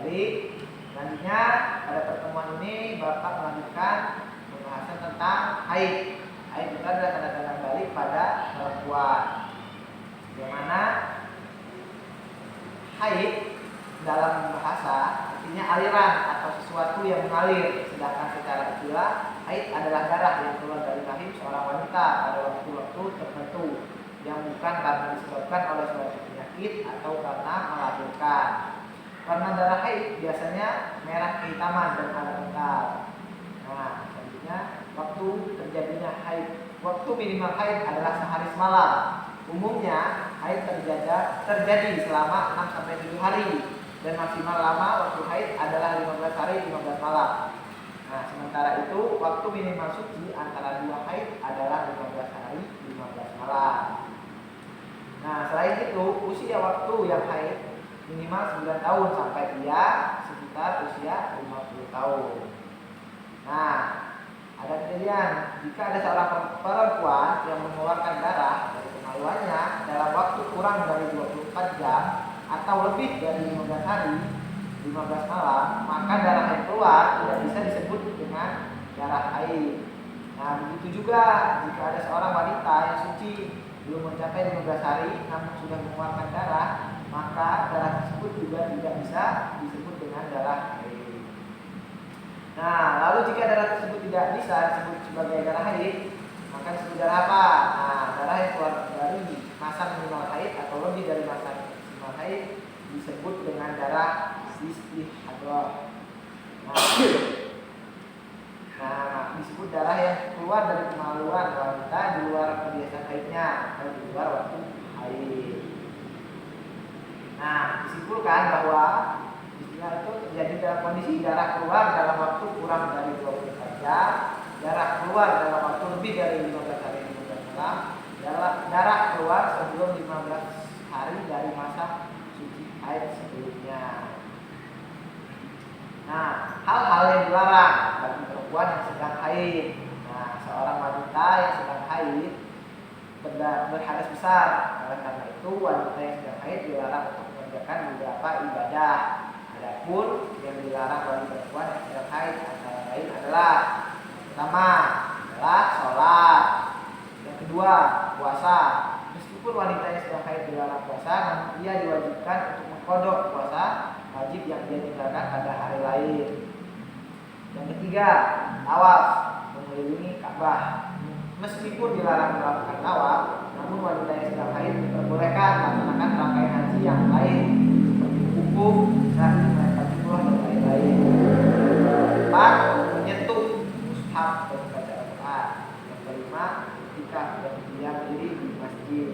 Baik, selanjutnya pada pertemuan ini Bapak melanjutkan pembahasan tentang haid. Haid itu adalah tanda-tanda balik pada perempuan. Yang mana haid dalam bahasa artinya aliran atau sesuatu yang mengalir, sedangkan secara istilah haid adalah darah yang keluar dari rahim seorang wanita pada waktu-waktu tertentu yang bukan karena disebabkan oleh suatu penyakit atau karena melahirkan. Warna darah haid biasanya merah kehitaman dan ada kental. Nah, selanjutnya waktu terjadinya haid. Waktu minimal haid adalah sehari semalam. Umumnya haid terjadi selama 6-7 hari dan maksimal lama waktu haid adalah 15 hari 15 malam. Nah, sementara itu waktu minimal suci antara 2 haid adalah 15 hari 15 malam. Nah, selain itu usia waktu yang haid minimal 9 tahun sampai dia sekitar usia 50 tahun. Nah, ada kejadian jika ada seorang perempuan yang mengeluarkan darah dari kemaluannya dalam waktu kurang dari 24 jam atau lebih dari 15 hari 15 malam, maka darah yang keluar tidak bisa disebut dengan darah haid. Nah, begitu juga jika ada seorang wanita yang suci belum mencapai 15 hari namun sudah mengeluarkan darah, maka darah tersebut juga tidak bisa disebut dengan darah haid. Nah, lalu jika darah tersebut tidak bisa disebut sebagai darah haid, maka disebut darah apa? Nah, darah yang keluar dari masa minimal haid atau lebih dari masa maksimal haid disebut dengan darah istihadah. Nah, disebut darah yang keluar dari kemaluan wanita di luar kebiasaan haidnya atau di luar waktu haid. Nah, disimpulkan bahwa istilah itu terjadi dalam kondisi darah keluar dalam waktu kurang dari 24 jam, darah keluar dalam waktu lebih dari 15 hari 15 malam, darah keluar sebelum 15 hari dari masa suci haid sebelumnya. Nah, hal-hal yang dilarang bagi perempuan yang sedang haid. Nah, seorang wanita yang sedang haid berhadas besar. Oleh karena itu, wanita yang sedang haid dilarang untuk mengerjakan beberapa ibadah. Adapun yang dilarang bagi perempuan yang sedang haid antara lain adalah pertama adalah sholat, yang kedua puasa. Meskipun wanita yang sedang haid dilarang puasa, namun ia diwajibkan untuk mengqadha puasa wajib yang dia tinggalkan pada hari lain. Yang ketiga, tawaf, mengelilingi Ka'bah. Meskipun dilarang melakukan tawaf, namun wanita yang sedang haid diperbolehkan melaksanakan rangkaian haji yang lain seperti wukuf, sa'i, menaikan jumroh dan lain-lain. 4. Menyentuh mushaf dan membaca Al-Quran. Yang kelima, ketika dan diam diri di masjid.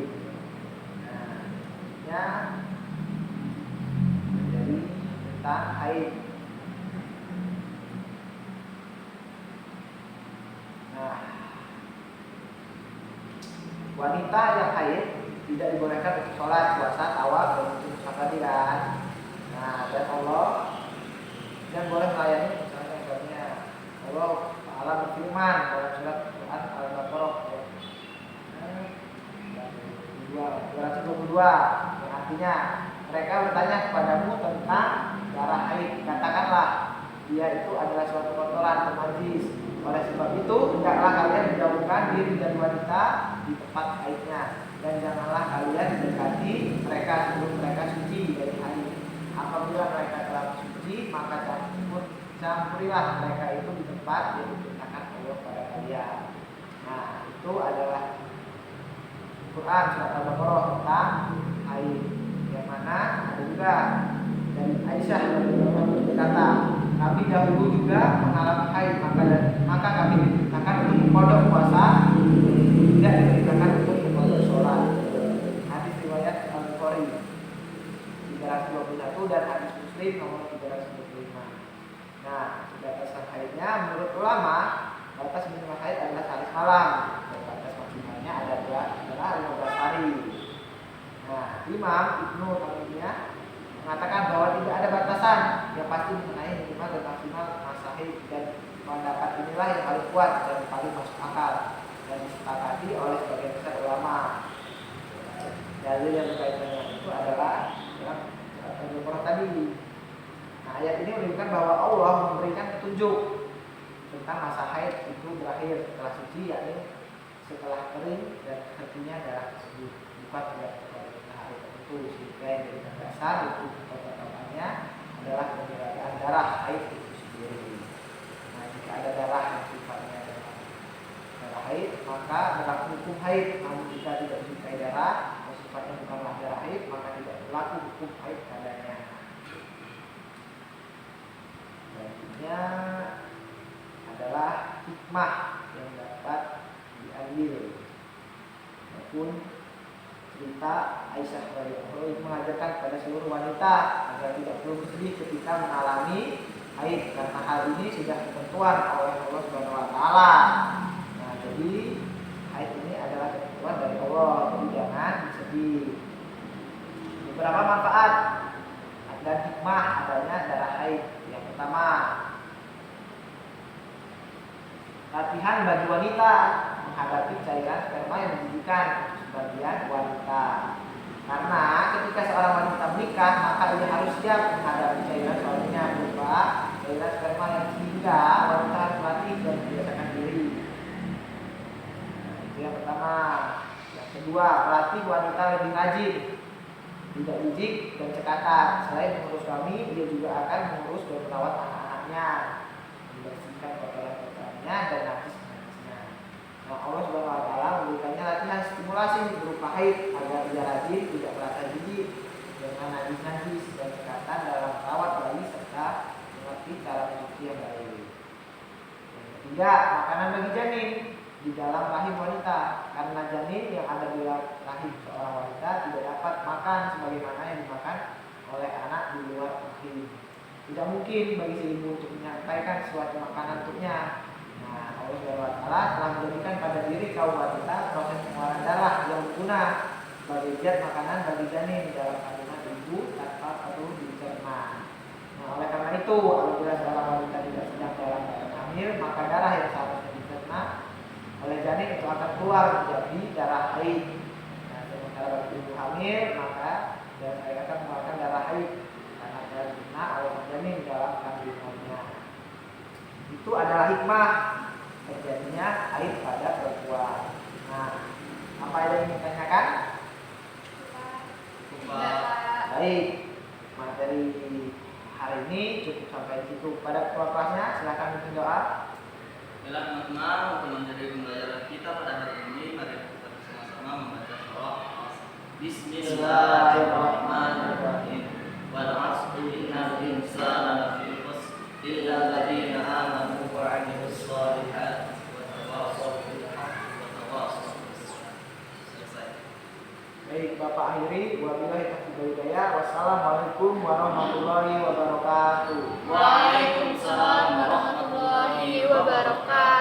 Nah, ya menjadi tentang haid. Nah, wanita yang haid tidak dibolehkan untuk sholat, puasa, tawaf, dan itu mushaf tadi kan. Nah, dan Allah dan boleh melayani misalnya sebabnya Allah Ta'ala berfirman dalam surat Quran Al-Baqarah 222 yang artinya mereka bertanya kepadamu tentang darah haid, katakanlah dia itu adalah suatu kotoran atau najis. Oleh sebab itu hendaklah kalian menjauhkan diri dari wanita di tempat haidnya, dan janganlah kalian mendekati mereka sebelum mereka suci dari haid. Apabila mereka telah suci, maka campurilah mereka itu di tempat yang diperintahkan Allah pada kalian. Nah, itu adalah Quran surat Al-Baqarah tentang haid, yang mana ada juga dari Aisyah berkata, kami dahulu juga mengalami haid, maka kami diperintahkan untuk mengqadha puasa, tidak diperintahkan untuk mengqadha sholat. Hadis riwayat Al-Bukhari 321 dan hadis Muslim nomor 325. Nah, batasan haidnya menurut ulama, batas minimal haid adalah sehari malam dan batas maksimalnya adalah 15 hari. Nah, Imam Ibnu Taimiyah mengatakan bahwa tidak ada batasan yang pasti mengenai minimal dan maksimal masa haid, dan pendapat inilah yang paling kuat dan paling masuk akal dan disepakati oleh sebagian besar ulama. Dalil yang berkaitan dengan itu adalah dalam Al-Baqarah tadi. Nah, ayat ini menunjukkan bahwa Allah memberikan petunjuk tentang masa haid itu berakhir setelah suci, yakni setelah kering dan hentinya darah tersebut, bukan pada haid tertentu. Sehingga yang jadi dasar itu pertama adalah penyeragaan darah haid itu sendiri. Nah, jika ada darah yang sifatnya darah haid, maka berlaku hukum haid. Namun jika tidak dijumpai darah atau sifatnya bukanlah darah haid, maka tidak berlaku hukum haid padanya. Selanjutnya adalah hikmah yang dapat diambil, maupun cerita Aisyah radhiyallahu anha mengajarkan pada seluruh wanita agar tidak perlu bersedih ketika mengalami haid, karena hal ini sudah ketentuan oleh Allah Subhanahu wa taala. Nah, jadi haid ini adalah ketentuan dari Allah, jadi jangan bersedih. Beberapa manfaat dan hikmah adanya darah haid. Yang pertama, latihan bagi wanita menghadapi cairan sperma yang menjijikan sebagian wanita. Karena ketika seorang wanita menikah, maka ia harus siap menghadapi cairan suaminya berupa cairan sperma yang sehingga wanita harus melatih dan membiasakan diri. Itu yang pertama. Yang kedua, melatih wanita lebih rajin, tidak jijik dan cekatan. Selain mengurus suami, dia juga akan mengurus dan merawat anak-anaknya, membersihkan kotoran-kotorannya dan najis-najisnya. Nah, Allah Subhanahu wa taala memberikannya latihan stimulasi berupa haid agar dia rajin, tidak merasa jijik dengan najis-najis dan cekatan dalam merawat bayi serta mengerti cara mencuci yang baik. Yang ketiga, makanan bagi janin di dalam rahim wanita, karena janin yang ada di rahim seorang wanita tidak dapat makan sebagaimana yang dimakan oleh anak di luar rahim. Tidak mungkin bagi si ibu untuk menyampaikan suatu makanan untuknya. Nah, Allah SWT telah menjadikan pada diri kaum wanita proses pengeluaran darah yang berguna sebagai zat makanan bagi janin dalam kandungan ibu tanpa perlu dicerna. Nah, oleh karena itu, apabila seorang wanita tidak sedang dalam keadaan hamil, maka darah yang seharusnya dicerna oleh janin itu akan keluar menjadi darah haid. Nah, sementara bagi ibu hamil, maka darah haid akan mengeluarkan darah haid karena darah dicerna oleh janin dalam kandungannya. Itu adalah hikmah terjadinya haid pada perempuan. Nah, apa yang ingin ditanyakan? Baik, materi hari ini cukup sampai di situ. Pada ketua kelasnya silakan bikin doa. Baiklah teman-teman, untuk menjadi pembelajaran kita pada hari ini, mari kita bersama-sama membaca surah Bismillahirrahmanirrahim. Wal 'asri innal insana lafi khusr illa alladziina aamanu wa 'amilus shalihaati wa tawassaw bil haqqi wa tawassaw bis sabr. Selesai. Baik, Bapak akhiri. Wabillahi taufiq wal hidayah. Wassalamualaikum warahmatullahi wabarakatuh. Waalaikumsalam warahmatullahi wabarakatuh.